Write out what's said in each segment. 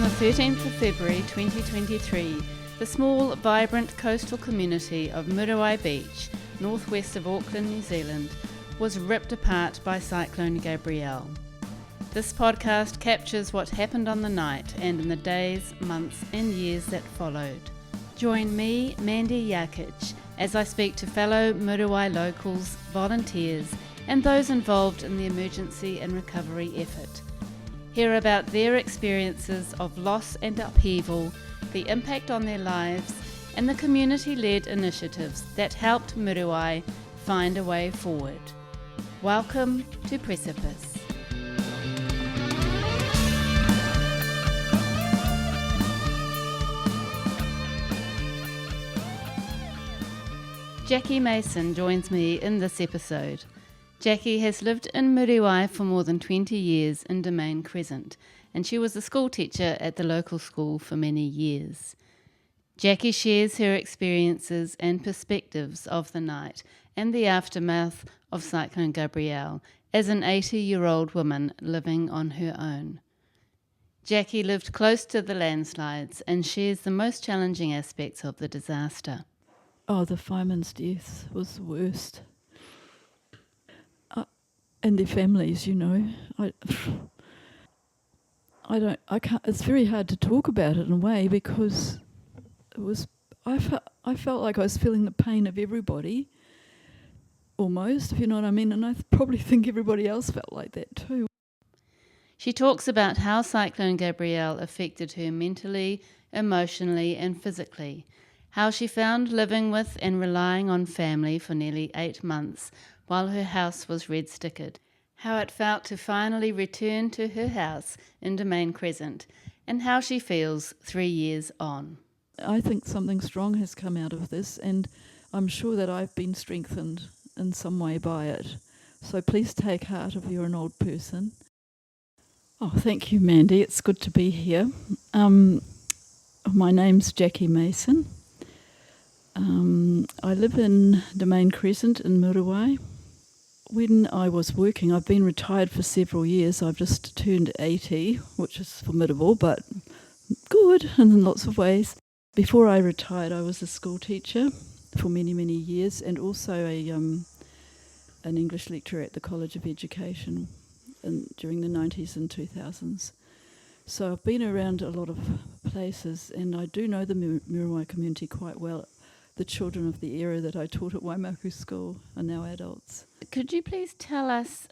the 13th of February 2023, the small, vibrant coastal community of Muriwai Beach, northwest of Auckland, New Zealand, was ripped apart by Cyclone Gabrielle. This podcast captures what happened on the night and in the days, months and years that followed. Join me, Mandy Jakic, as I speak to fellow Muriwai locals, volunteers and those involved in the emergency and recovery effort. Hear about their experiences of loss and upheaval, the impact on their lives, and the community-led initiatives that helped Muriwai find a way forward. Welcome to Precipice. Jackie Mason joins me in this episode. Jackie has lived in Muriwai for more than 20 years in Domain Crescent, and she was a school teacher at the local school for many years. Jackie shares her experiences and perspectives of the night and the aftermath of Cyclone Gabrielle as an 80-year-old woman living on her own. Jackie lived close to the landslides and shares the most challenging aspects of the disaster. Oh, the firemen's death was the worst. And their families, you know. I can't. It's very hard to talk about it in a way because it was. I felt like I was feeling the pain of everybody, almost, if you know what I mean. And I probably think everybody else felt like that too. She talks about how Cyclone Gabrielle affected her mentally, emotionally, and physically. How she found living with and relying on family for nearly 8 months while her house was red-stickered, how it felt to finally return to her house in Domain Crescent, and how she feels 3 years on. I think something strong has come out of this, and I'm sure that I've been strengthened in some way by it. So please take heart if you're an old person. Oh, thank you, Mandy. It's good to be here. My name's Jackie Mason. I live in Domain Crescent in Muriwai. When I was working, I've been retired for several years. I've just turned 80, which is formidable, but good in lots of ways. Before I retired, I was a school teacher for many, many years and also an English lecturer at the College of Education during the 90s and 2000s. So I've been around a lot of places, and I do know the Muriwai community quite well. The children of the era that I taught at Waimaku School are now adults. Could you please tell us,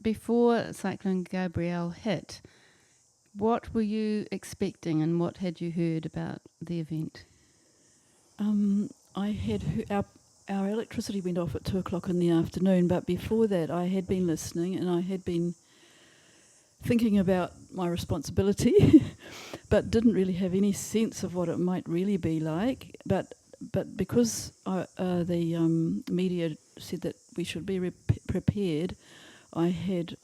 before Cyclone Gabrielle hit, what were you expecting and what had you heard about the event? I had our electricity went off at 2 o'clock in the afternoon, but before that I had been listening and I had been thinking about my responsibility, but didn't really have any sense of what it might really be like. But because the media said that we should be prepared, I had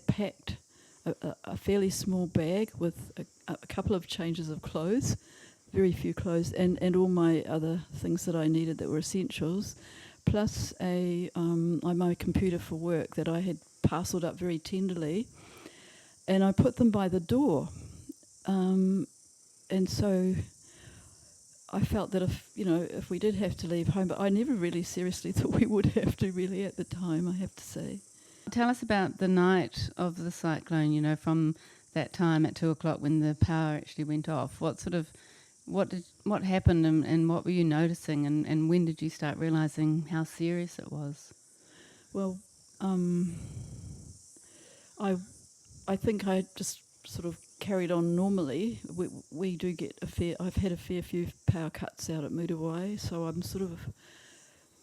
packed a fairly small bag with a couple of changes of clothes, very few clothes, and all my other things that I needed that were essentials, plus my computer for work that I had parcelled up very tenderly, and I put them by the door, and so I felt that if we did have to leave home, but I never really seriously thought we would have to really at the time, I have to say. Tell us about the night of the cyclone, from that time at 2 o'clock when the power actually went off. What happened and what were you noticing and when did you start realising how serious it was? Well, I think I just sort of carried on normally. We do get I've had a fair few power cuts out at Muriwai, so I'm sort of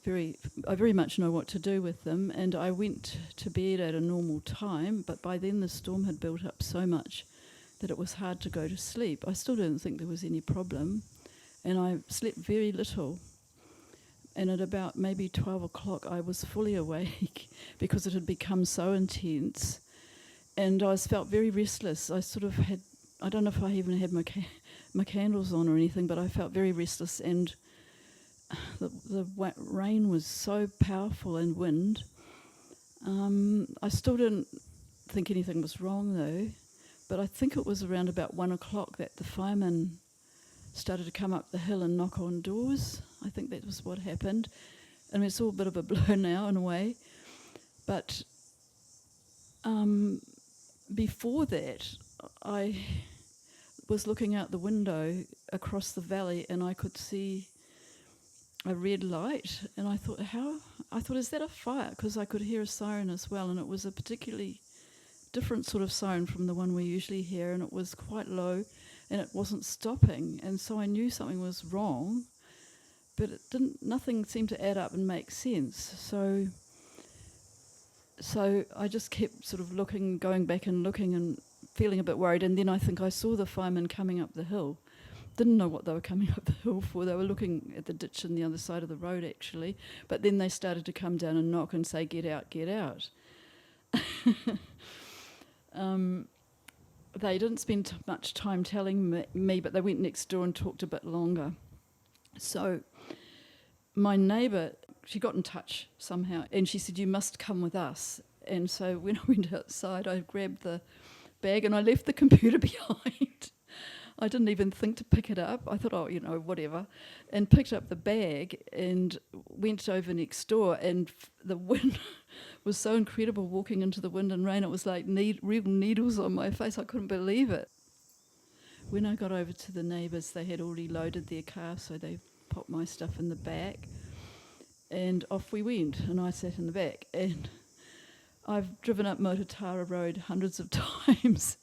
I very much know what to do with them, and I went to bed at a normal time, but by then the storm had built up so much that it was hard to go to sleep. I still didn't think there was any problem, and I slept very little. And at about maybe 12 o'clock I was fully awake because it had become so intense. And I felt very restless. I sort of had, I don't know if I even had my candles on or anything, but I felt very restless, and the rain was so powerful and wind. I still didn't think anything was wrong though, But I think it was around about 1 o'clock that the firemen started to come up the hill and knock on doors. I think that was what happened. I mean, it's all a bit of a blur now in a way. But before that, I was looking out the window across the valley and I could see a red light, and I thought, is that a fire? Because I could hear a siren as well, and it was a particularly different sort of siren from the one we usually hear, and it was quite low, and it wasn't stopping, and so I knew something was wrong, but nothing seemed to add up and make sense. So I just kept sort of looking, going back and looking and feeling a bit worried, and then I think I saw the firemen coming up the hill. Didn't know what they were coming up the hill for. They were looking at the ditch on the other side of the road, actually. But then they started to come down and knock and say, "Get out, get out." They didn't spend much time telling me, but they went next door and talked a bit longer. So my neighbour, she got in touch somehow, and she said, "You must come with us." And so when I went outside, I grabbed the bag and I left the computer behind. I didn't even think to pick it up. I thought, whatever. And picked up the bag and went over next door. And the wind was so incredible walking into the wind and rain. It was like real needles on my face. I couldn't believe it. When I got over to the neighbours, they had already loaded their car, so they popped my stuff in the back. And off we went, and I sat in the back. And I've driven up Mototara Road hundreds of times.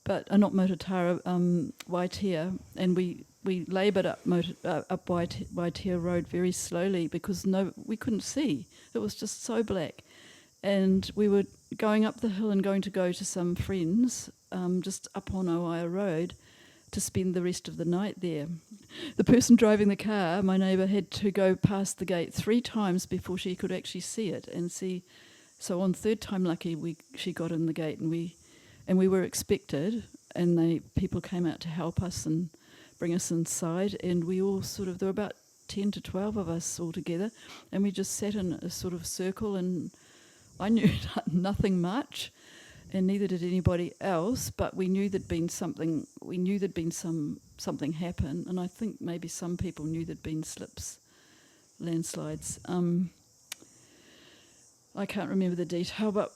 But not Mototara, Waitea, and we laboured up Waitea Road very slowly because we couldn't see. It was just so black. And we were going up the hill and going to some friends just up on Owaia Road to spend the rest of the night there. The person driving the car, my neighbour, had to go past the gate 3 times before she could actually see it and see. So on third time lucky, she got in the gate and we were expected, and people came out to help us and bring us inside, and we all there were about 10 to 12 of us all together, and we just sat in a sort of circle, and I knew nothing much, and neither did anybody else, but we knew there'd been something happen, and I think maybe some people knew there'd been slips, landslides. I can't remember the detail, but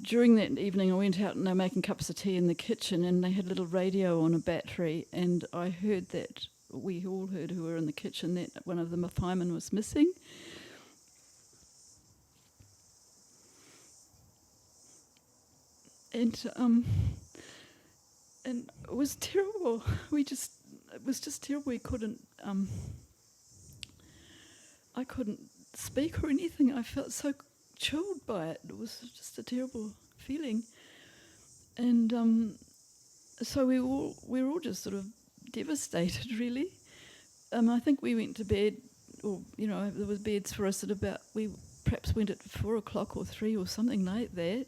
during that evening I went out and they were making cups of tea in the kitchen, and they had a little radio on a battery, and I heard that, we all heard who were in the kitchen, that one of the firemen was missing. And it was terrible. It was just terrible. I couldn't speak or anything. I felt so chilled by it. It was just a terrible feeling, and so we were all just sort of devastated, really. I think we went to bed, or there was beds for us we perhaps went at 4 o'clock or 3 or something like that.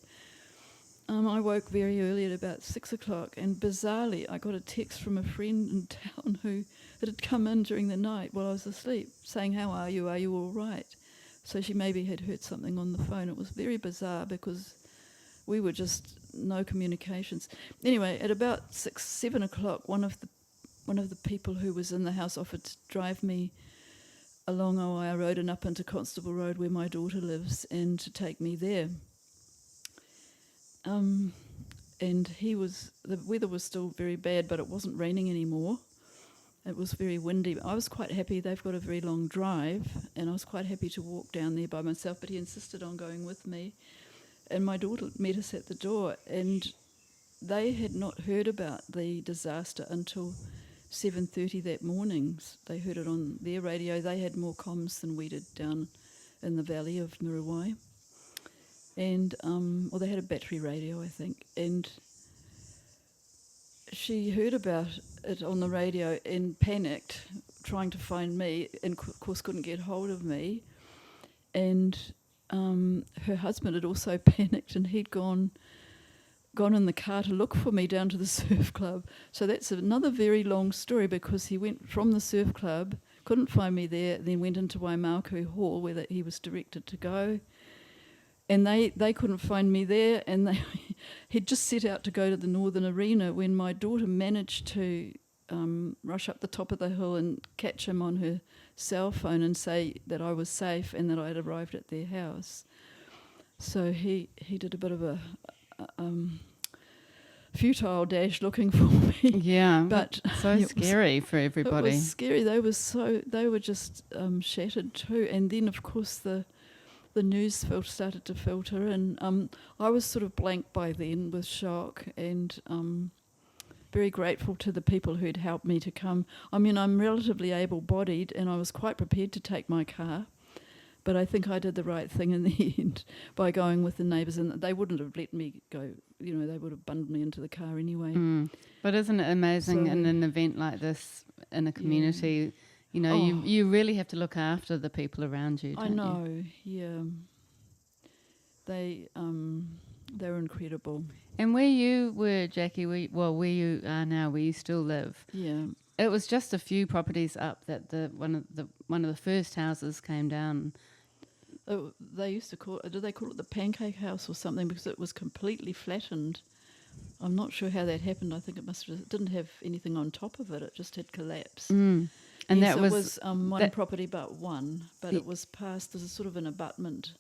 I woke very early at about 6 o'clock, and bizarrely I got a text from a friend in town who had come in during the night while I was asleep, saying, "How are you? Are you all right?" So she maybe had heard something on the phone. It was very bizarre because we were just no communications. Anyway, at about 7 o'clock, one of the people who was in the house offered to drive me along Owaia Road and up into Constable Road where my daughter lives, and to take me there. And the weather was still very bad, but it wasn't raining anymore. It was very windy. I was quite happy. They've got a very long drive, and I was quite happy to walk down there by myself, but he insisted on going with me. And my daughter met us at the door, and they had not heard about the disaster until 7:30 that morning. They heard it on their radio. They had more comms than we did down in the valley of Muriwai. And, they had a battery radio, I think. And she heard about it on the radio and panicked, trying to find me, and of course couldn't get hold of me. And her husband had also panicked, and he'd gone in the car to look for me down to the surf club. So that's another very long story, because he went from the surf club, couldn't find me there, then went into Waimaku Hall where he was directed to go. and they couldn't find me there, and they he'd just set out to go to the Northern Arena when my daughter managed to rush up the top of the hill and catch him on her cell phone and say that I was safe and that I had arrived at their house. So he did a bit of a futile dash looking for me. Yeah, but so scary for everybody. It was scary. They were just shattered too. And then of course the news started to filter, and I was sort of blank by then with shock, and very grateful to the people who'd helped me to come. I mean, I'm relatively able-bodied, and I was quite prepared to take my car, but I think I did the right thing in the end by going with the neighbours, and they wouldn't have let me go. You know, they would have bundled me into the car anyway. But isn't it amazing in an event like this, in a community, you know, you really have to look after the people around you, don't I know, yeah. They're incredible. And where you were, Jackie, where you are now, where you still live, it was just a few properties up that one of the first houses came down. They used to call it, did they call it the pancake house or something, because it was completely flattened. I'm not sure how that happened. I think it didn't have anything on top of it. It just had collapsed. And yes, that was one property but one, but it was past, there's a sort of an abutment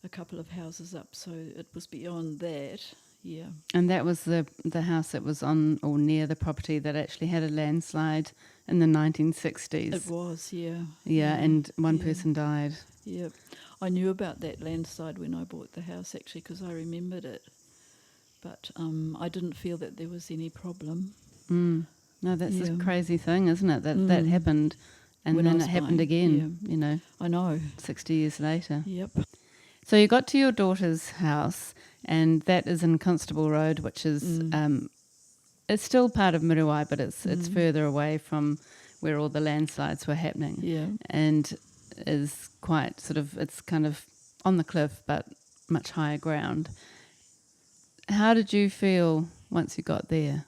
a couple of houses up, so it was beyond that. Yeah. And that was the house that was on or near the property that actually had a landslide in the 1960s. It was, yeah. Yeah, and one person died. Yeah. I knew about that landslide when I bought the house, actually, because I remembered it. But I didn't feel that there was any problem. No, that's a crazy thing, isn't it? That happened, and when then it happened again, you know. I know. 60 years later. Yep. So you got to your daughter's house, and that is in Constable Road, which is it's still part of Muriwai, but it's further away from where all the landslides were happening. Yeah. And is quite it's kind of on the cliff, but much higher ground. How did you feel once you got there?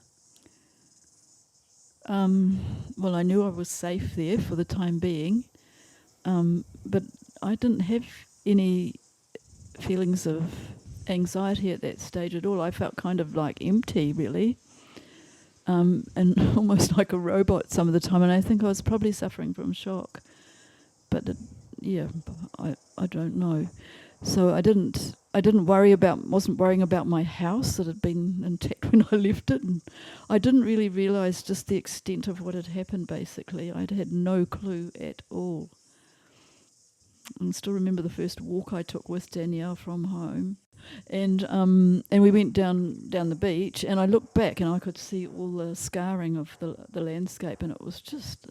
Well, I knew I was safe there for the time being, but I didn't have any feelings of anxiety at that stage at all. I felt kind of like empty, really, and almost like a robot some of the time. And I think I was probably suffering from shock, but I don't know. So wasn't worrying about my house that had been intact when I left it, and I didn't really realise just the extent of what had happened. Basically, I'd had no clue at all. I still remember the first walk I took with Danielle from home, and we went down the beach, and I looked back and I could see all the scarring of the landscape, and it was just,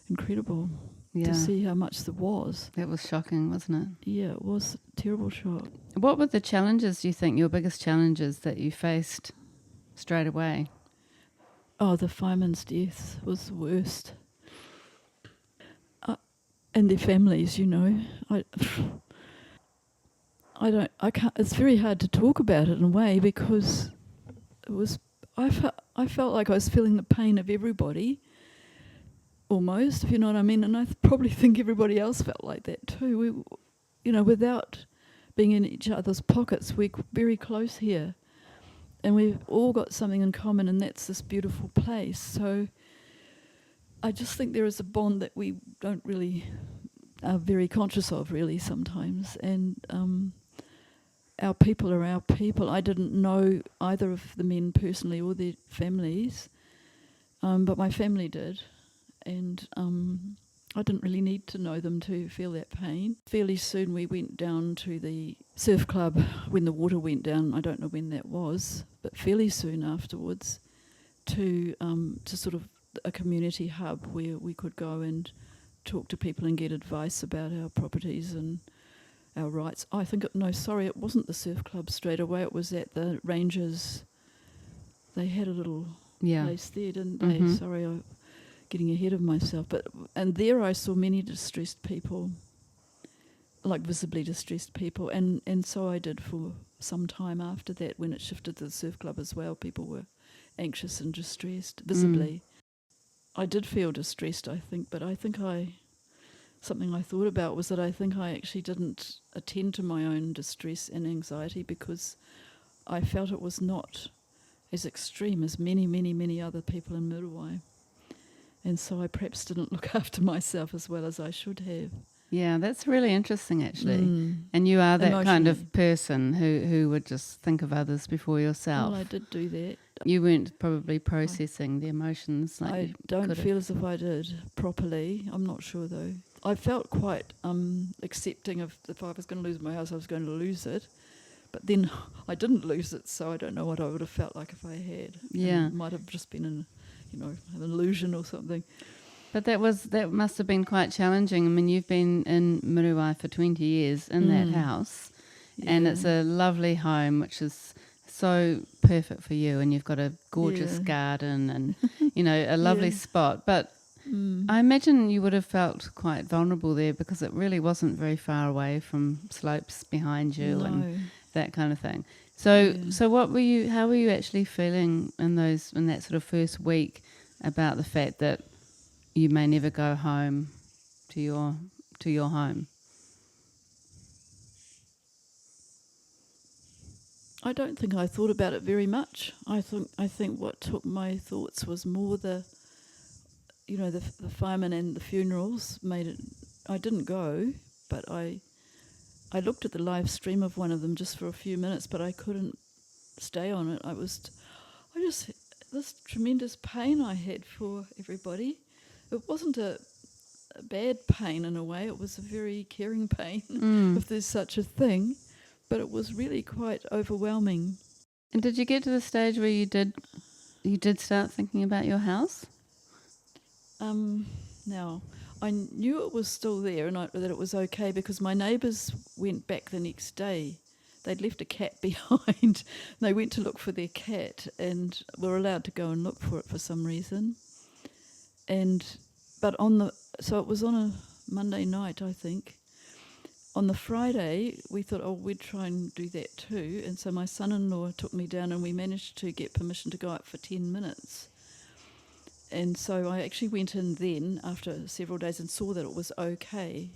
incredible to see how much there was. That was shocking, wasn't it? Yeah, it was a terrible shock. What were the challenges, do you think, your biggest challenges that you faced straight away? Oh, the fireman's death was the worst. And their families, I can't. It's very hard to talk about it in a way, because it was. I felt like I was feeling the pain of everybody, almost, if you know what I mean. And I probably think everybody else felt like that too. We, without being in each other's pockets, we're very close here, and we've all got something in common, and that's this beautiful place. So I just think there is a bond that we don't really are very conscious of, really, sometimes. And our people are our people. I didn't know either of the men personally or their families, but my family did. And I didn't really need to know them to feel that pain. Fairly soon we went down to the surf club when the water went down. I don't know when that was, but fairly soon afterwards, to sort of a community hub where we could go and talk to people and get advice about our properties and our rights. It wasn't the surf club straight away. It was at the Rangers. They had a little place there, didn't they? Sorry, I'm getting ahead of myself. And there I saw many distressed people, like visibly distressed people, and so I did for some time after that. When it shifted to the surf club as well, people were anxious and distressed, visibly. I did feel distressed, I think, but I think I something I thought about was that I think I actually didn't attend to my own distress and anxiety because I felt it was not as extreme as many, many, many other people in Muriwai. And so I perhaps didn't look after myself as well as I should have. Yeah, that's really interesting, actually. Mm. And you are that kind Emotionally. of person who would just think of others before yourself. Well, I did do that. You weren't probably processing the emotions like I you don't could have. feel as if I did properly. I'm not sure though. I felt quite accepting of if I was going to lose my house, I was going to lose it. But then I didn't lose it, so I don't know what I would have felt like if I had. Yeah. It might have just been an illusion or something. But that must have been quite challenging. I mean, you've been in Muriwai for 20 years in that house, and it's a lovely home, which is so perfect for you. And you've got a gorgeous garden and, a lovely spot. But I imagine you would have felt quite vulnerable there because it really wasn't very far away from slopes behind you and that kind of thing. So how were you actually feeling in that sort of first week about the fact that you may never go home to your home? I don't think I thought about it very much. I think what took my thoughts was more the firemen and the funerals made it. I didn't go, but I looked at the live stream of one of them just for a few minutes, but I couldn't stay on it. This tremendous pain I had for everybody. It wasn't a bad pain in a way. It was a very caring pain, if there's such a thing. But it was really quite overwhelming. And did you get to the stage where you did start thinking about your house? Now, I knew it was still there and that it was okay because my neighbours went back the next day. They'd left a cat behind. They went to look for their cat and were allowed to go and look for it for some reason. So it was on a Monday night, I think. On the Friday, we thought, we'd try and do that too. And so my son-in-law took me down and we managed to get permission to go up for 10 minutes. And so I actually went in then after several days and saw that it was okay.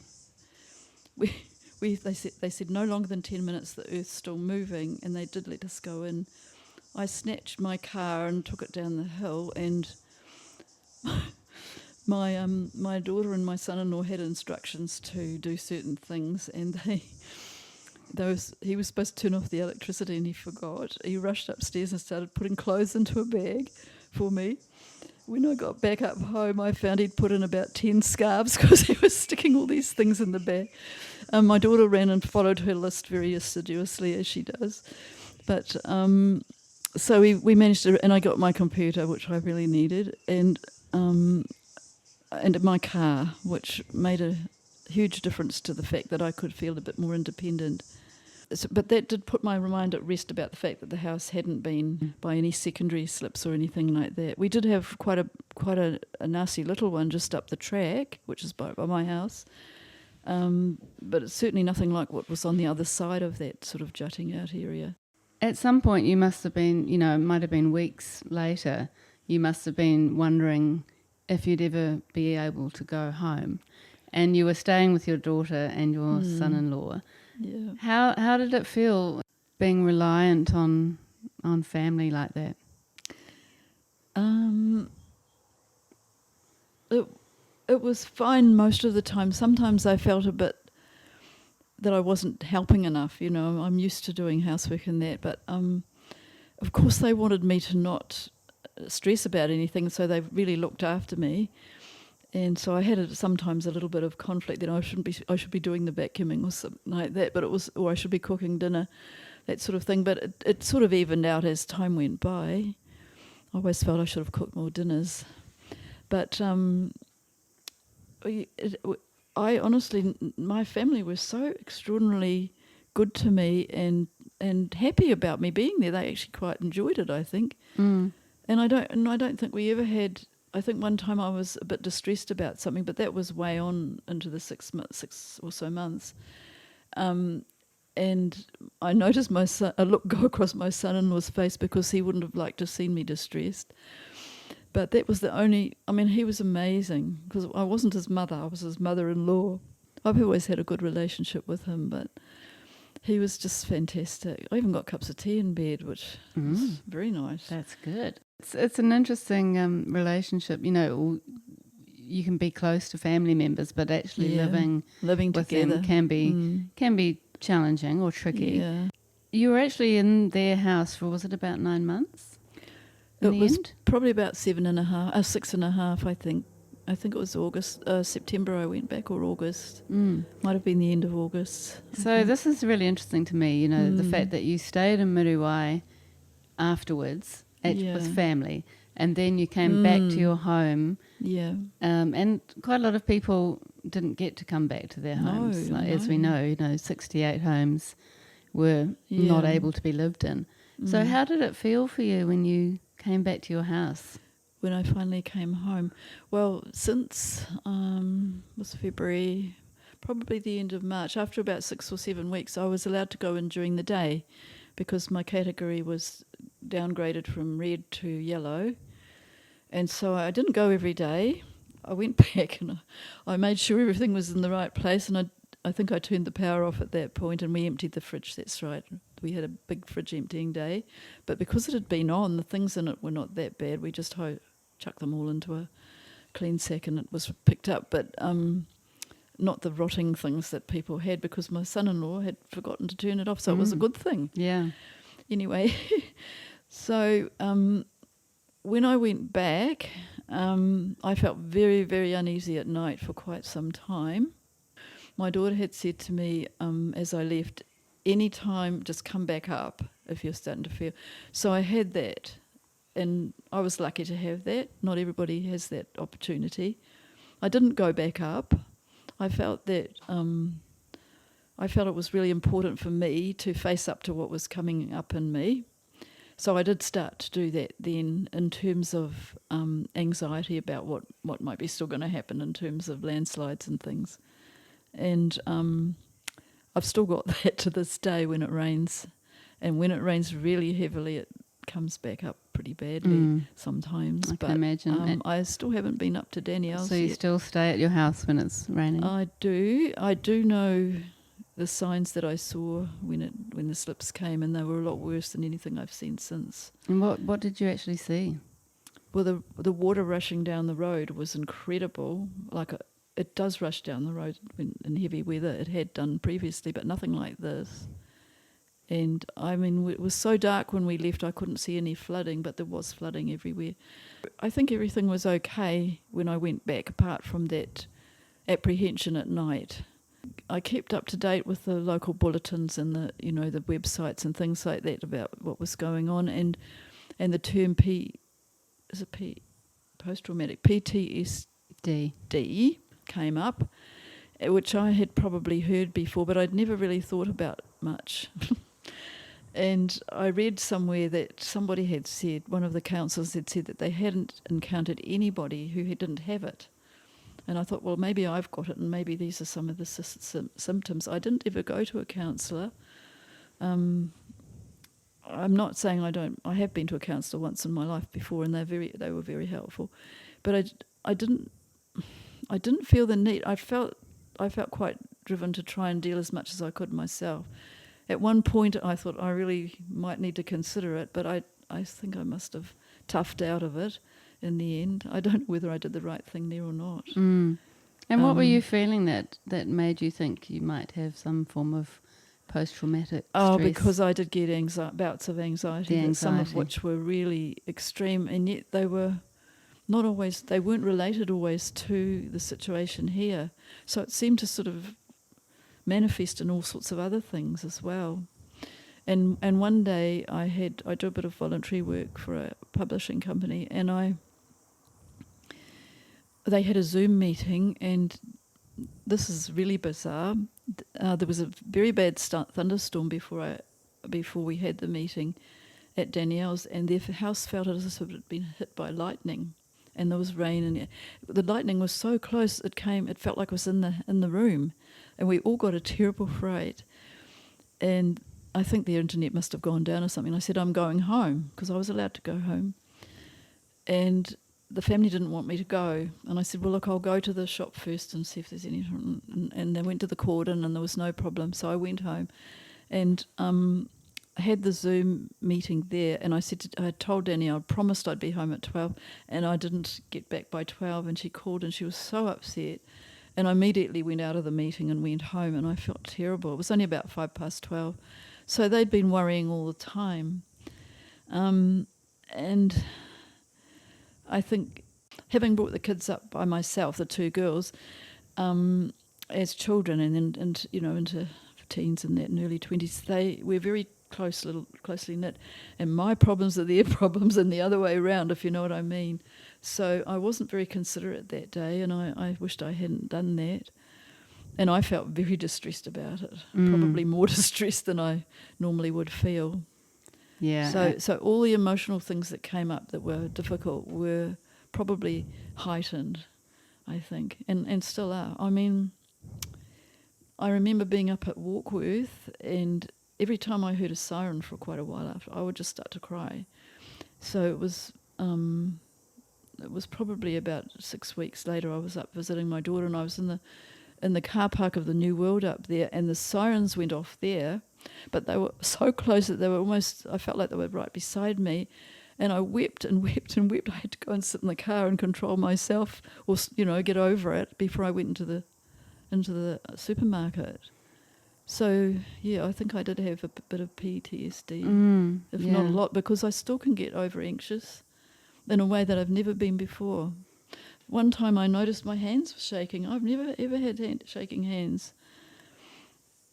They said no longer than 10 minutes, the earth's still moving, and they did let us go in. I snatched my car and took it down the hill, and my daughter and my son-in-law had instructions to do certain things, and he was supposed to turn off the electricity and he forgot. He rushed upstairs and started putting clothes into a bag for me. When I got back up home, I found he'd put in about 10 scarves because he was sticking all these things in the bag. My daughter ran and followed her list very assiduously, as she does. But so we managed to, and I got my computer, which I really needed, and my car, which made a huge difference to the fact that I could feel a bit more independent. But that did put my mind at rest about the fact that the house hadn't been by any secondary slips or anything like that. We did have quite a nasty little one just up the track, which is by my house, but it's certainly nothing like what was on the other side of that sort of jutting out area. At some point you must have been, it might have been weeks later, you must have been wondering if you'd ever be able to go home. And you were staying with your daughter and your son-in-law. Yeah. How did it feel being reliant on family like that? It was fine most of the time. Sometimes I felt a bit that I wasn't helping enough. I'm used to doing housework and that, but of course they wanted me to not stress about anything, so they really looked after me. And so I had sometimes a little bit of conflict that I should be doing the vacuuming or something like that, or I should be cooking dinner, that sort of thing. But it sort of evened out as time went by. I always felt I should have cooked more dinners, but I honestly, my family was so extraordinarily good to me and happy about me being there. They actually quite enjoyed it, I think. And I don't think we ever had. I think one time I was a bit distressed about something, but that was way on into the 6 or so months. And I noticed a look go across my son-in-law's face because he wouldn't have liked to have seen me distressed. But that was the only, I mean, he was amazing because I wasn't his mother, I was his mother-in-law. I've always had a good relationship with him, but he was just fantastic. I even got cups of tea in bed, which was very nice. That's good. It's an interesting relationship. You know, you can be close to family members, but actually living with together them can be challenging or tricky. Yeah. You were actually in their house for, was it about 9 months? It was probably about 6.5, I think. I think it was August, September I went back, or August. Might have been the end of August. So this is really interesting to me, you know, the fact that you stayed in Muriwai afterwards with family, and then you came back to your home. Yeah. And quite a lot of people didn't get to come back to their homes. As we know, you know, 68 homes were not able to be lived in. So how did it feel for you when you came back to your house? When I finally came home, well, since was February, probably the end of March, after about 6 or 7 weeks, I was allowed to go in during the day because my category was downgraded from red to yellow. And so I didn't go every day. I went back and I made sure everything was in the right place, and I think I turned the power off at that point, and we emptied the fridge, that's right. We had a big fridge emptying day. But because it had been on, the things in it were not that bad. We just chucked them all into a clean sack and it was picked up. But not the rotting things that people had, because my son-in-law had forgotten to turn it off, so it was a good thing. Yeah. Anyway, so when I went back, I felt very, very uneasy at night for quite some time. My daughter had said to me as I left, any time just come back up if you're starting to feel. So I had that, and I was lucky to have that. Not everybody has that opportunity. I didn't go back up. I felt that it was really important for me to face up to what was coming up in me. So I did start to do that then, in terms of anxiety about what might be still going to happen in terms of landslides and things. And I've still got that to this day when it rains. And when it rains really heavily, it comes back up pretty badly sometimes. I can imagine. I still haven't been up to Danielle's So you yet. still stay at your house when it's raining? I do. I do know the signs that I saw when the slips came, and they were a lot worse than anything I've seen since. And what did you actually see? Well, the water rushing down the road was incredible. It does rush down the road in heavy weather. It had done previously, but nothing like this. And I mean, it was so dark when we left, I couldn't see any flooding, but there was flooding everywhere. I think everything was okay when I went back, apart from that apprehension at night. I kept up to date with the local bulletins and the websites and things like that about what was going on, and the term post-traumatic PTSD came up, which I had probably heard before, but I'd never really thought about much. And I read somewhere that somebody had said, one of the counsellors had said that they hadn't encountered anybody who didn't have it. And I thought, well, maybe I've got it, and maybe these are some of the symptoms. I didn't ever go to a counsellor. I'm not saying I don't. I have been to a counsellor once in my life before, and they were very helpful. But I didn't feel the need. I felt quite driven to try and deal as much as I could myself. At one point, I thought I really might need to consider it, but I think I must have toughed out of it in the end. I don't know whether I did the right thing there or not. And what were you feeling that made you think you might have some form of post-traumatic stress? Because I did get bouts of anxiety, some of which were really extreme, and yet they were not always, they weren't related always to the situation here. So it seemed to sort of manifest in all sorts of other things as well. And one day I do a bit of voluntary work for a publishing company, and they had a Zoom meeting, and this is really bizarre. There was a very bad thunderstorm before we had the meeting at Danielle's, and their house felt as if it had been hit by lightning, and there was rain, and the lightning was so close it felt like it was in the room, and we all got a terrible fright. And I think the internet must have gone down or something. I said, I'm going home, because I was allowed to go home. And the family didn't want me to go, and I said, well, look, I'll go to the shop first and see if there's any, and they went to the cordon and there was no problem, so I went home and I had the Zoom meeting there, and I told Danny I promised I'd be home at 12, and I didn't get back by 12, and she called and she was so upset, and I immediately went out of the meeting and went home, and I felt terrible. It was only about 12:05, so they'd been worrying all the time, and I think having brought the kids up by myself, the two girls, as children, and then into teens and that, and early 20s, we're very closely knit, and my problems are their problems and the other way around, if you know what I mean. So I wasn't very considerate that day, and I wished I hadn't done that, and I felt very distressed about it, probably more distressed than I normally would feel. Yeah. So all the emotional things that came up that were difficult were probably heightened, I think, and still are. I mean, I remember being up at Warkworth, and every time I heard a siren for quite a while after, I would just start to cry. So it was probably about 6 weeks later. I was up visiting my daughter, and I was in the car park of the New World up there, and the sirens went off there, but they were so close that they were almost, I felt like they were right beside me, and I wept and wept and wept. I had to go and sit in the car and control myself, or get over it before I went into the supermarket. So yeah, I think I did have a bit of PTSD, if not a lot, because I still can get over anxious in a way that I've never been before. One time I noticed my hands were shaking. I've never ever had shaking hands.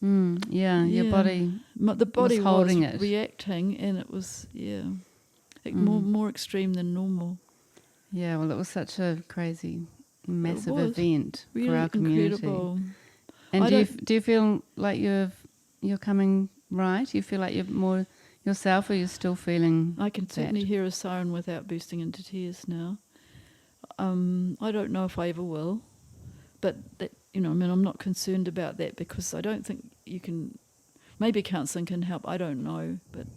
Your body. The body was holding was it, reacting, and it was more extreme than normal. Yeah, well, it was such a crazy, massive event really for our community. Incredible. And do you feel like you're coming right? You feel like you're more yourself, or you're still feeling? I can certainly hear a siren without bursting into tears now. I don't know if I ever will, but that, I'm not concerned about that, because I don't think you can. Maybe counselling can help. I don't know, but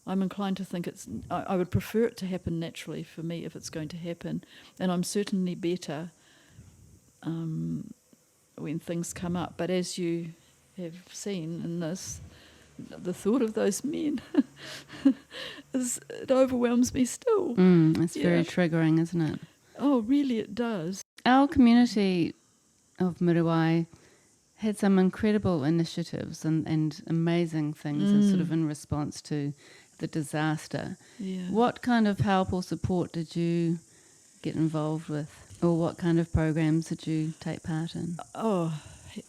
I'm inclined to think I would prefer it to happen naturally for me if it's going to happen, and I'm certainly better when things come up. But as you have seen in this, the thought of those men it overwhelms me still. It's very triggering, isn't it? Oh, really, it does. Our community of Muriwai had some incredible initiatives and amazing things sort of in response to the disaster. Yeah. What kind of help or support did you get involved with, or what kind of programs did you take part in? Oh,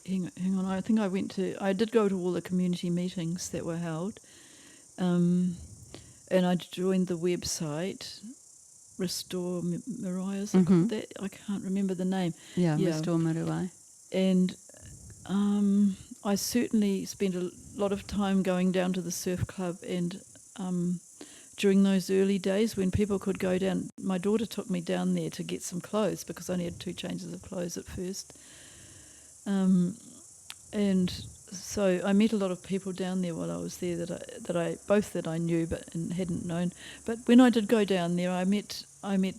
hang on. I think I did go to all the community meetings that were held, and I joined the website, Restore Muriwai, is it called that? I can't remember the name. Yeah. Restore Muriwai. And I certainly spent a lot of time going down to the surf club, and during those early days when people could go down, my daughter took me down there to get some clothes, because I only had 2 changes of clothes at first. And so I met a lot of people down there while I was there that I knew but hadn't known. But when I did go down there, I met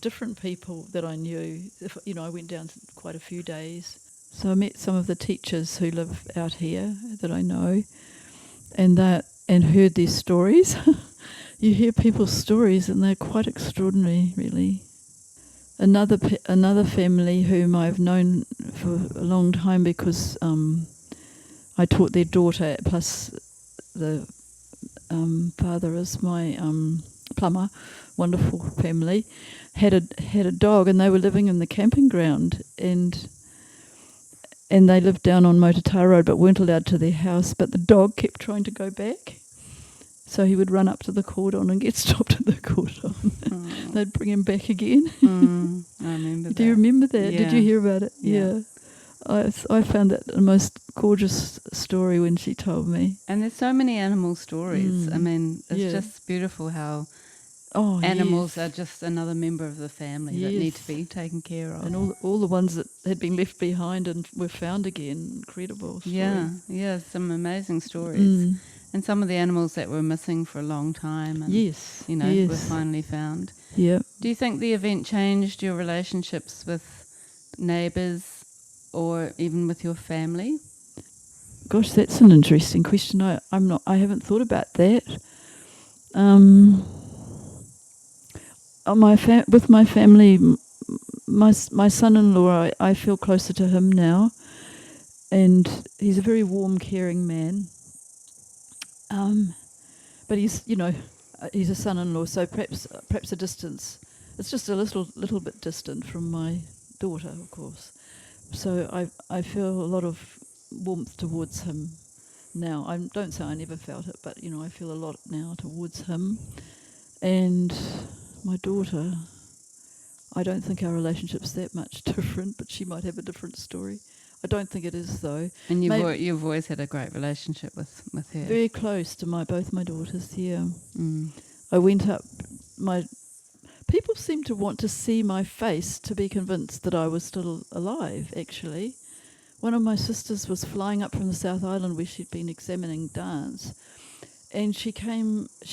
different people that I knew. I went down quite a few days. So I met some of the teachers who live out here that I know, and heard their stories. You hear people's stories, and they're quite extraordinary, really. Another family whom I've known for a long time, because I taught their daughter, plus the father is my plumber. Wonderful family. Had a dog, and they were living in the camping ground, and they lived down on Mototara Road, but weren't allowed to their house. But the dog kept trying to go back, so he would run up to the cordon and get stopped at the cordon. They'd bring him back again. I remember that. Do you remember that? Yeah. Did you hear about it? Yeah. I found that the most gorgeous story when she told me. And there's so many animal stories. I mean, it's just beautiful how animals are just another member of the family that need to be taken care of. And all the ones that had been left behind and were found again. Incredible story. Yeah, some amazing stories. And some of the animals that were missing for a long time and, Yes. you know, yes. were finally found. Yeah. Do you think the event changed your relationships with neighbours or even with your family? Gosh, that's an interesting question. I haven't thought about that. With my family, my son-in-law, I feel closer to him now, and he's a very warm, caring man. But he's a son-in-law, so perhaps a distance. It's just a little bit distant from my daughter, of course. So I feel a lot of warmth towards him now. I don't say I never felt it, but I feel a lot now towards him. And my daughter, I don't think our relationship's that much different, but she might have a different story. I don't think it is, though. And you've always had a great relationship with her. Very close to both my daughters, yeah. Mm. I went up, people seem to want to see my face to be convinced that I was still alive, actually. One of my sisters was flying up from the South Island where she'd been examining dance, and she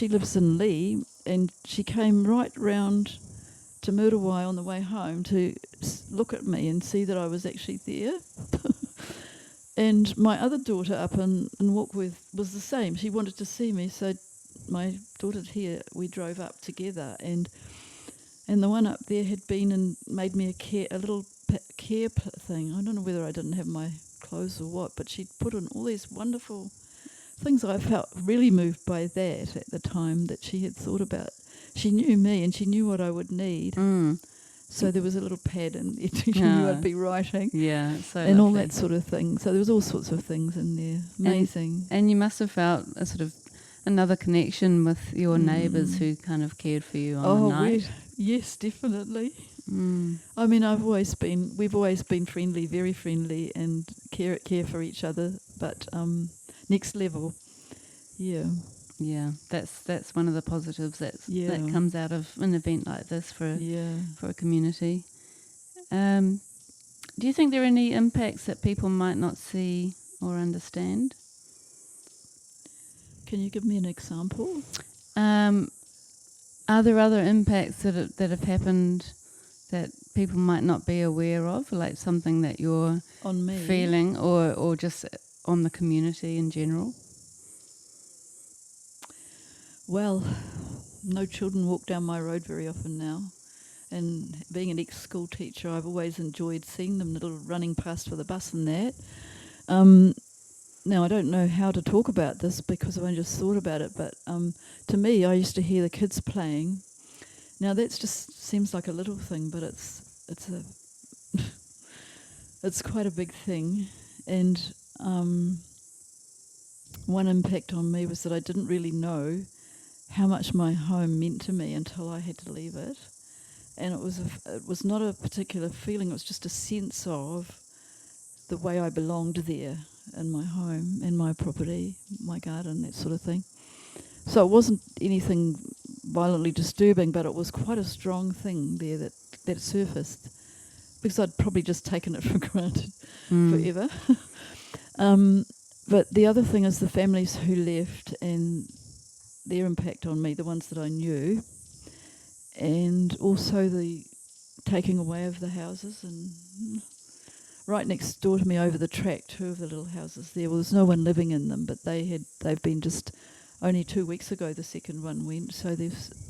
lives in Lee, and she came right round to Muriwai on the way home to look at me and see that I was actually there. And my other daughter up in Warkworth was the same. She wanted to see me, so my daughter here, we drove up together, and the one up there had been and made me a little care thing. I don't know whether I didn't have my clothes or what, but she'd put in all these wonderful things. I felt really moved by that at the time, that she had thought about. She knew me and she knew what I would need. Mm. So there was a little pad and she knew I'd be writing. Yeah, so and lovely. All that sort of thing. So there was all sorts of things in there. Amazing. And you must have felt a sort of another connection with your neighbours who kind of cared for you on the night. Yes, definitely. Mm. I mean, we've always been friendly, very friendly, and care for each other. But next level, yeah. Yeah, that's one of the positives that comes out of an event like this for a community. Do you think there are any impacts that people might not see or understand? Can you give me an example? Are there other impacts that have happened that people might not be aware of, like something that you're on me feeling, or just on the community in general? Well, no children walk down my road very often now. And being an ex-school teacher, I've always enjoyed seeing them running past with a bus and that. Now, I don't know how to talk about this because I've only just thought about it, but to me, I used to hear the kids playing. Now, that just seems like a little thing, but it's quite a big thing. And one impact on me was that I didn't really know how much my home meant to me until I had to leave it. And it was not a particular feeling, it was just a sense of the way I belonged there in my home, in my property, my garden, that sort of thing. So it wasn't anything violently disturbing, but it was quite a strong thing there that surfaced, because I'd probably just taken it for granted forever. But the other thing is the families who left and their impact on me, the ones that I knew, and also the taking away of the houses. And right next door to me over the track, 2 of the little houses there, well, there's no one living in them, but they've been just only 2 weeks ago the second one went, so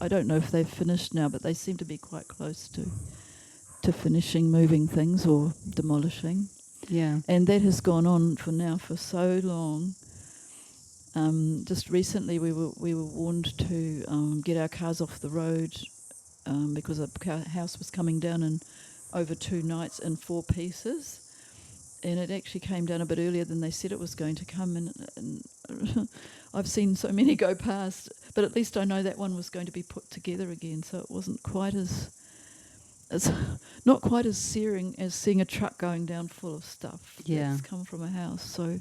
I don't know if they've finished now, but they seem to be quite close to finishing moving things or demolishing. Yeah. And that has gone on for so long. Just recently we were warned to get our cars off the road because a house was coming down in over 2 nights in 4 pieces, and it actually came down a bit earlier than they said it was going to come. And I've seen so many go past, but at least I know that one was going to be put together again, so it wasn't quite it's not quite as searing as seeing a truck going down full of stuff that's come from a house. So,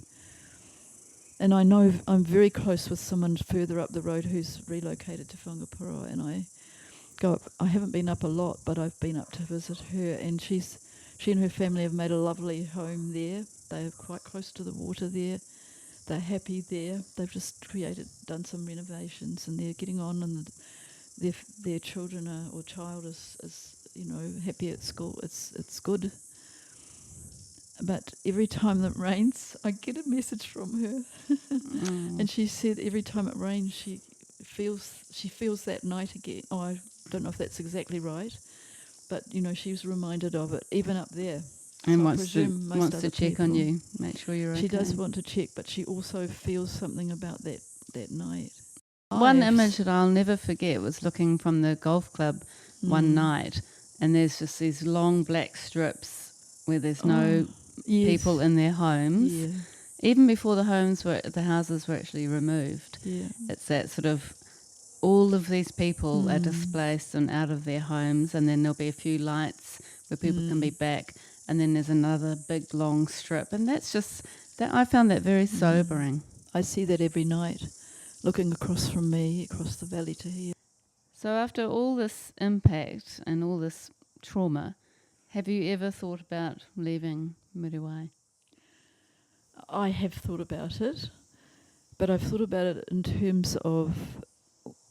and I know I'm very close with someone further up the road who's relocated to Whangapura, and I haven't been up a lot, but I've been up to visit her, and she and her family have made a lovely home there. They are quite close to the water there. they're happy there. They've just done some renovations, and they're getting on, and their children or child is happy at school. It's good. But every time that rains, I get a message from her, and she said every time it rains, she feels that night again. Oh, I don't know if that's exactly right, but she was reminded of it even up there. And so wants to check on you, make sure you're okay. She does want to check, but she also feels something about that night. One image that I'll never forget was looking from the golf club one night, and there's just these long black strips where there's no people in their homes. Yeah. Even before the houses were actually removed. Yeah. It's that sort of, all of these people are displaced and out of their homes, and then there'll be a few lights where people can be back, and then there's another big long strip, and that's just that. I found that very sobering. I see that every night, looking across from me, across the valley to here. So after all this impact and all this trauma, have you ever thought about leaving Muriwai? I have thought about it, but I've thought about it in terms of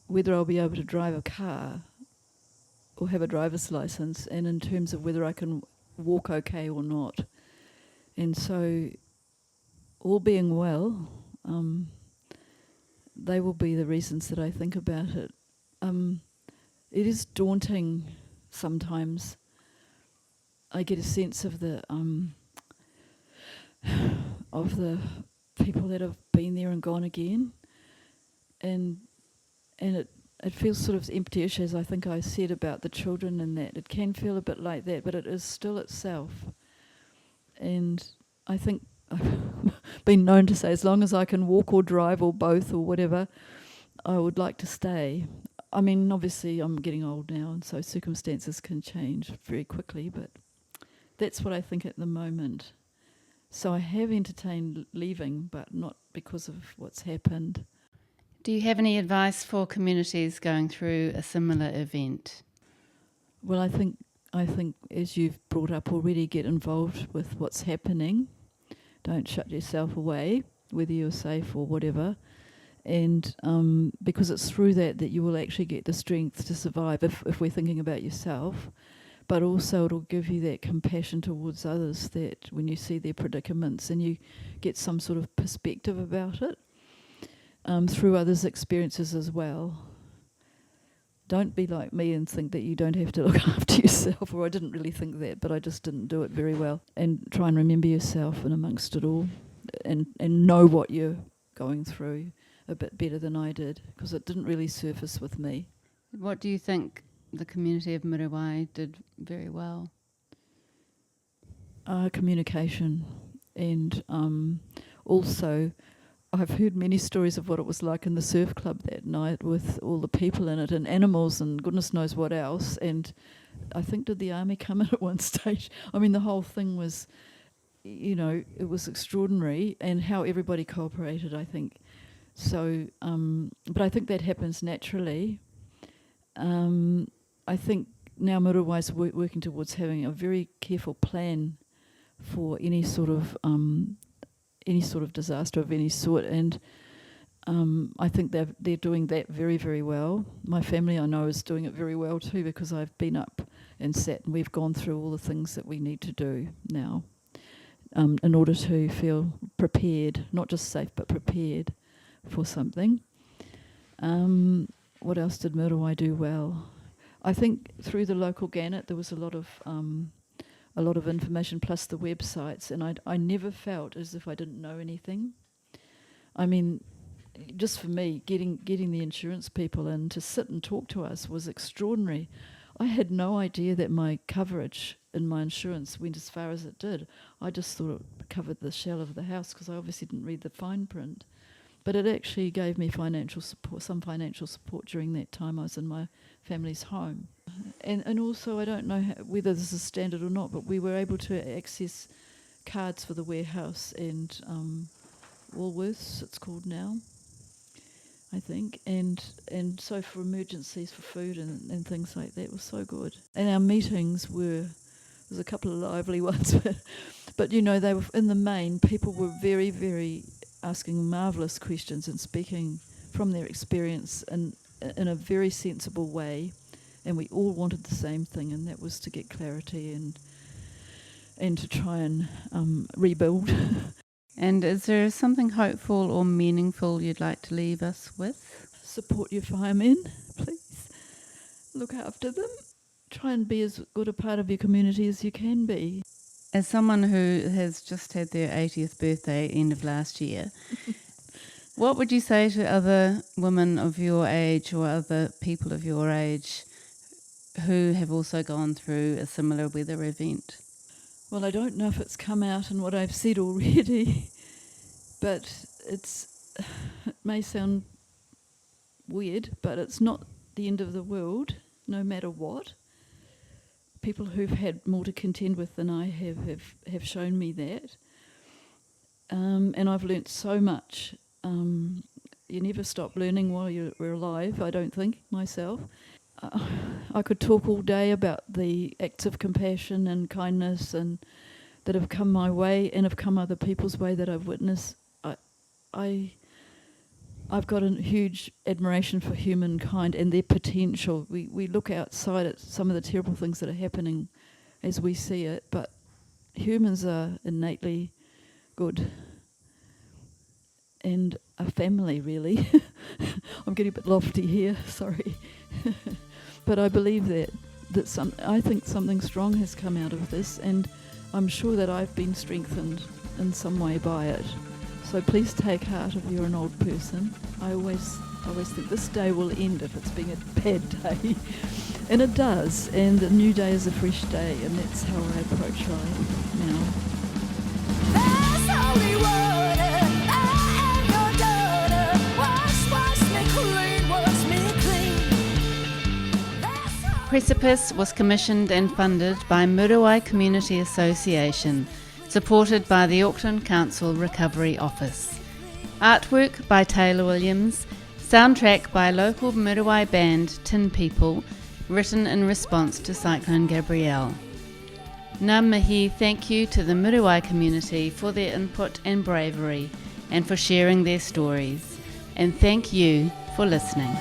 whether I'll be able to drive a car or have a driver's license, and in terms of whether I can walk okay or not. And so, all being well, they will be the reasons that I think about it. It is daunting sometimes. I get a sense of the people that have been there and gone again, and it feels sort of empty-ish, as I think I said about the children, and that it can feel a bit like that, but it is still itself. And I think I've been known to say, as long as I can walk or drive or both or whatever, I would like to stay. I mean, obviously I'm getting old now, and so circumstances can change very quickly, but that's what I think at the moment. So I have entertained leaving, but not because of what's happened. Do you have any advice for communities going through a similar event? Well, I think as you've brought up already, get involved with what's happening. Don't shut yourself away, whether you're safe or whatever. And because it's through that you will actually get the strength to survive, if we're thinking about yourself. But also it'll give you that compassion towards others, that when you see their predicaments and you get some sort of perspective about it, through others' experiences as well. Don't be like me and think that you don't have to look after yourself, or I didn't really think that, but I just didn't do it very well. And try and remember yourself in amongst it all, and know what you're going through a bit better than I did, because it didn't really surface with me. What do you think the community of Muriwai did very well? Communication, and also I've heard many stories of what it was like in the surf club that night, with all the people in it and animals and goodness knows what else. And I think, did the army come in at one stage? I mean, the whole thing was, it was extraordinary, and how everybody cooperated, I think. So, but I think that happens naturally. I think now Muriwai is working towards having a very careful plan for any sort of disaster of any sort, and I think they're doing that very, very well. My family, I know, is doing it very well too, because I've been up and sat, and we've gone through all the things that we need to do now in order to feel prepared, not just safe, but prepared for something. What else did Muriwai do well? I think through the local Gannett there was a lot of information, plus the websites, and I never felt as if I didn't know anything. I mean, just for me, getting the insurance people in to sit and talk to us was extraordinary. I had no idea that my coverage in my insurance went as far as it did. I just thought it covered the shell of the house, because I obviously didn't read the fine print. But it actually gave me some financial support during that time I was in my family's home. And also, I don't know whether this is standard or not, but we were able to access cards for the warehouse and Woolworths, it's called now, I think. And so for emergencies, for food and things like that, was so good. And our meetings there was a couple of lively ones, but they were, in the main, people were very, very asking marvellous questions and speaking from their experience in a very sensible way, and we all wanted the same thing, and that was to get clarity and to try and rebuild. And is there something hopeful or meaningful you'd like to leave us with? Support your firemen, please. Look after them. Try and be as good a part of your community as you can be. As someone who has just had their 80th birthday end of last year, what would you say to other women of your age or other people of your age who have also gone through a similar weather event? Well, I don't know if it's come out in what I've said already, but it may sound weird, but it's not the end of the world, no matter what. People who've had more to contend with than I have shown me that. And I've learnt so much. You never stop learning while we're alive, I don't think, myself. I could talk all day about the acts of compassion and kindness and that have come my way and have come other people's way that I've witnessed. I've got a huge admiration for humankind and their potential. We look outside at some of the terrible things that are happening as we see it, but humans are innately good and a family, really. I'm getting a bit lofty here, sorry. But I believe that I think something strong has come out of this, and I'm sure that I've been strengthened in some way by it. So please take heart if you're an old person. I always think this day will end if it's been a bad day. And it does, and a new day is a fresh day, and that's how I approach life now. There's only water, I am your daughter. Wash me clean, wash me clean. Precipice was commissioned and funded by Muriwai Community Association, supported by the Auckland Council Recovery Office. Artwork by Taylor Williams, soundtrack by local Muriwai band Tin People, written in response to Cyclone Gabrielle. Ngā mihi thank you to the Muriwai community for their input and bravery and for sharing their stories. And thank you for listening.